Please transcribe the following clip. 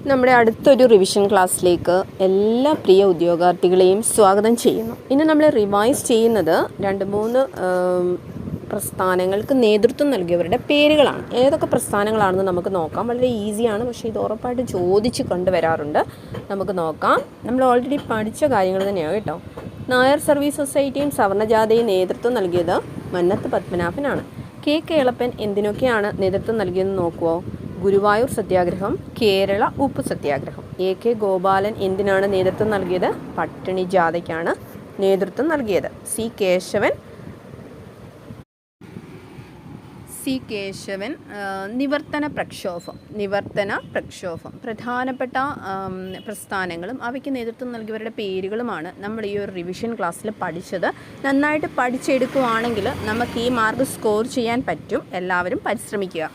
നമ്മുടെ അടുത്തൊരു റിവിഷൻ ക്ലാസ്സിലേക്ക് എല്ലാ പ്രിയ ഉദ്യോഗാർത്ഥികളെയും സ്വാഗതം ചെയ്യുന്നു. ഇന്ന് നമ്മൾ റിവൈസ് ചെയ്യുന്നത് 2-3 പ്രസ്ഥാനങ്ങൾക്ക് നേതൃത്വം നൽകിയവരുടെ പേരുകളാണ്. ഏതൊക്കെ പ്രസ്ഥാനങ്ങളാണെന്ന് നമുക്ക് നോക്കാം. വളരെ ഈസിയാണ്, പക്ഷേ ഇത് ഉറപ്പായിട്ട് ചോദിച്ച് കണ്ടുവരാറുണ്ട്. നമുക്ക് നോക്കാം. നമ്മൾ ഓൾറെഡി പഠിച്ച കാര്യങ്ങൾ തന്നെയാണ് കേട്ടോ. നായർ സർവീസ് സൊസൈറ്റിയും സവർണജാഥയും നേതൃത്വം നൽകിയത് മന്നത്ത് പത്മനാഭനാണ്. കെ കേളപ്പൻ എന്തിനൊക്കെയാണ് നേതൃത്വം നൽകിയെന്ന് നോക്കുമോ? ഗുരുവായൂർ സത്യാഗ്രഹം, കേരള ഉപ്പ് സത്യാഗ്രഹം. കെ ഗോപാലൻ എന്തിനാണ് നേതൃത്വം നൽകിയത്? പട്ടിണി ജാഥയ്ക്കാണ് നേതൃത്വം നൽകിയത്. സി കേശവൻ നിവർത്തന പ്രക്ഷോഭം. പ്രധാനപ്പെട്ട പ്രസ്ഥാനങ്ങളും അവയ്ക്ക് നേതൃത്വം നൽകിയവരുടെ പേരുകളുമാണ് നമ്മൾ ഈ ഒരു റിവിഷൻ ക്ലാസ്സിൽ പഠിച്ചത്. നന്നായിട്ട് പഠിച്ചെടുക്കുകയാണെങ്കിൽ നമുക്ക് ഈ മാർക്ക് സ്കോർ ചെയ്യാൻ പറ്റും. എല്ലാവരും പരിശ്രമിക്കുക.